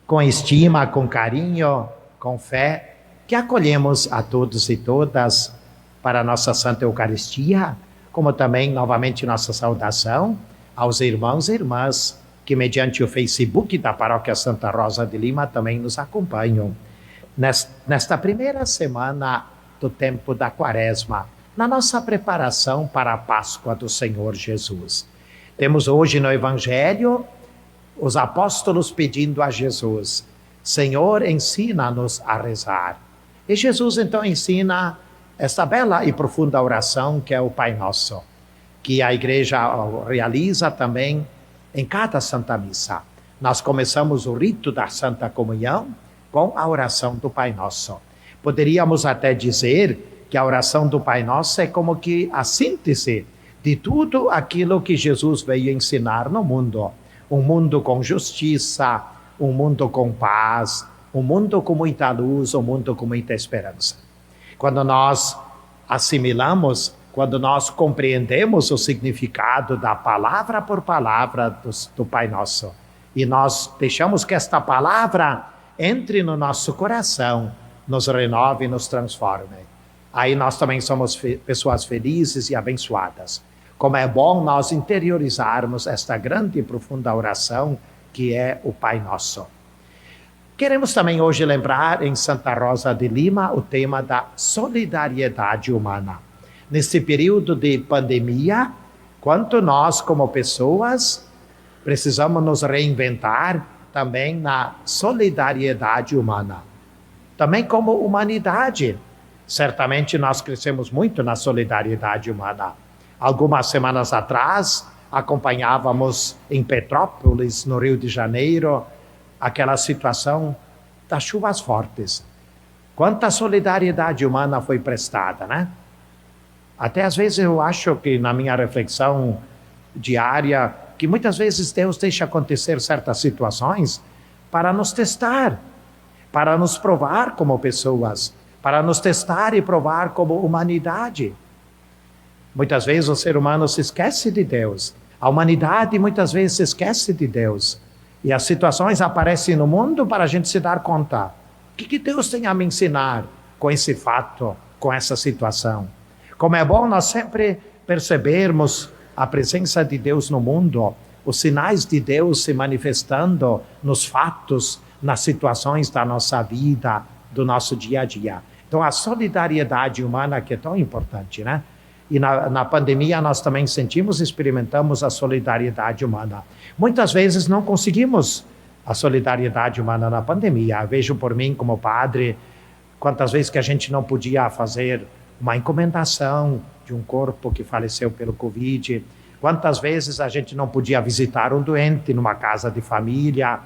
com estima, com carinho, com fé, que acolhemos a todos e todas para a nossa Santa Eucaristia, como também, novamente, nossa saudação aos irmãos e irmãs que, mediante o Facebook da Paróquia Santa Rosa de Lima, também nos acompanham. Nesta primeira semana do tempo da Quaresma, na nossa preparação para a Páscoa do Senhor Jesus. Temos hoje no Evangelho os apóstolos pedindo a Jesus: Senhor, ensina-nos a rezar. E Jesus então ensina esta bela e profunda oração que é o Pai Nosso, que a Igreja realiza também em cada Santa Missa. Nós começamos o rito da Santa Comunhão com a oração do Pai Nosso. Poderíamos até dizer que a oração do Pai Nosso é como que a síntese de tudo aquilo que Jesus veio ensinar no mundo. Um mundo com justiça, um mundo com paz, um mundo com muita luz, um mundo com muita esperança. Quando nós assimilamos, quando nós compreendemos o significado da palavra por palavra do Pai Nosso, e nós deixamos que esta palavra entre no nosso coração, nos renove e nos transforme, aí nós também somos pessoas felizes e abençoadas. Como é bom nós interiorizarmos esta grande e profunda oração que é o Pai Nosso. Queremos também hoje lembrar em Santa Rosa de Lima o tema da solidariedade humana. Nesse período de pandemia, quanto nós como pessoas precisamos nos reinventar também na solidariedade humana. Também como humanidade, certamente nós crescemos muito na solidariedade humana. Algumas semanas atrás, acompanhávamos em Petrópolis, no Rio de Janeiro, aquela situação das chuvas fortes. Quanta solidariedade humana foi prestada, né? Até às vezes eu acho que na minha reflexão diária, que muitas vezes Deus deixa acontecer certas situações para nos testar, para nos provar como pessoas, para nos testar e provar como humanidade. Muitas vezes o ser humano se esquece de Deus. A humanidade muitas vezes se esquece de Deus. E as situações aparecem no mundo para a gente se dar conta. O que Deus tem a me ensinar com esse fato, com essa situação? Como é bom nós sempre percebermos a presença de Deus no mundo, os sinais de Deus se manifestando nos fatos, nas situações da nossa vida, do nosso dia a dia. Então a solidariedade humana que é tão importante, né? E na pandemia nós também sentimos e experimentamos a solidariedade humana. Muitas vezes não conseguimos a solidariedade humana na pandemia. Eu vejo por mim como padre, quantas vezes que a gente não podia fazer uma encomendação de um corpo que faleceu pelo Covid. Quantas vezes a gente não podia visitar um doente numa casa de família,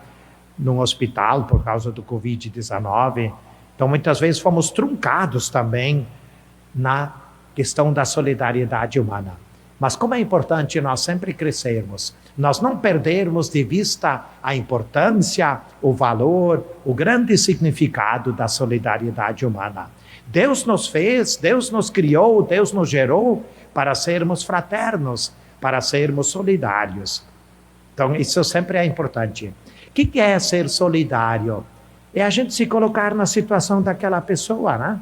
num hospital por causa do Covid-19. Então muitas vezes fomos truncados também na questão da solidariedade humana. Mas como é importante nós sempre crescermos, nós não perdermos de vista a importância, o valor, o grande significado da solidariedade humana. Deus nos fez, Deus nos criou, Deus nos gerou para sermos fraternos, para sermos solidários. Então isso sempre é importante. O que é ser solidário? É a gente se colocar na situação daquela pessoa, né?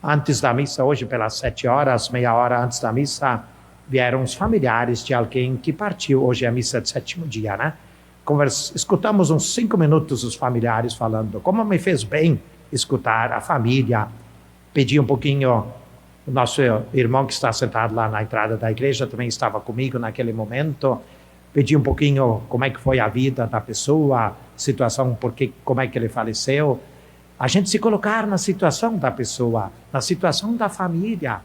Antes da missa, hoje pelas 7 horas, meia hora antes da missa, vieram os familiares de alguém que partiu. Hoje é a missa de 7º dia, né? Escutamos uns 5 minutos os familiares falando. Como me fez bem escutar a família. Pedi um pouquinho, o nosso irmão que está sentado lá na entrada da igreja também estava comigo naquele momento. Pedi um pouquinho como é que foi a vida da pessoa, situação, como é que ele faleceu. A gente se colocar na situação da pessoa, na situação da família.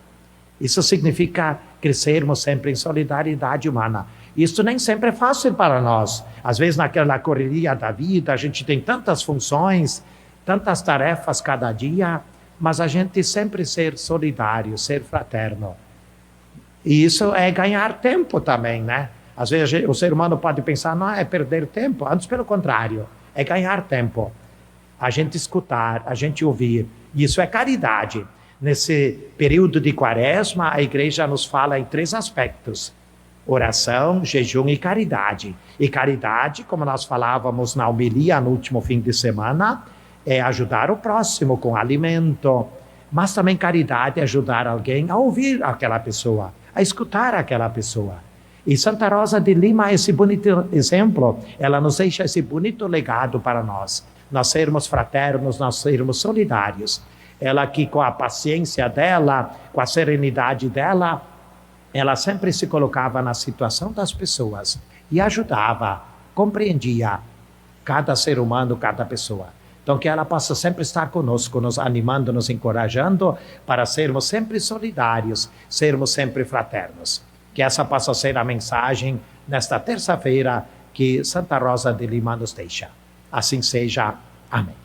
Isso significa crescermos sempre em solidariedade humana. Isso nem sempre é fácil para nós. Às vezes naquela correria da vida, a gente tem tantas funções, tantas tarefas cada dia, mas a gente sempre ser solidário, ser fraterno. E isso é ganhar tempo também, né? Às vezes o ser humano pode pensar, não é perder tempo, antes pelo contrário, é ganhar tempo. A gente escutar, a gente ouvir. Isso é caridade. Nesse período de Quaresma, a igreja nos fala em 3 aspectos. Oração, jejum e caridade. E caridade, como nós falávamos na homilia no último fim de semana, é ajudar o próximo com alimento. Mas também caridade é ajudar alguém a ouvir aquela pessoa, a escutar aquela pessoa. E Santa Rosa de Lima é esse bonito exemplo. Ela nos deixa esse bonito legado para nós. Nós sermos fraternos, nós sermos solidários. Ela que com a paciência dela, com a serenidade dela, ela sempre se colocava na situação das pessoas e ajudava, compreendia cada ser humano, cada pessoa. Então que ela possa sempre estar conosco, nos animando, nos encorajando para sermos sempre solidários, sermos sempre fraternos. Que essa possa ser a mensagem nesta terça-feira que Santa Rosa de Lima nos deixa. Assim seja. Amém.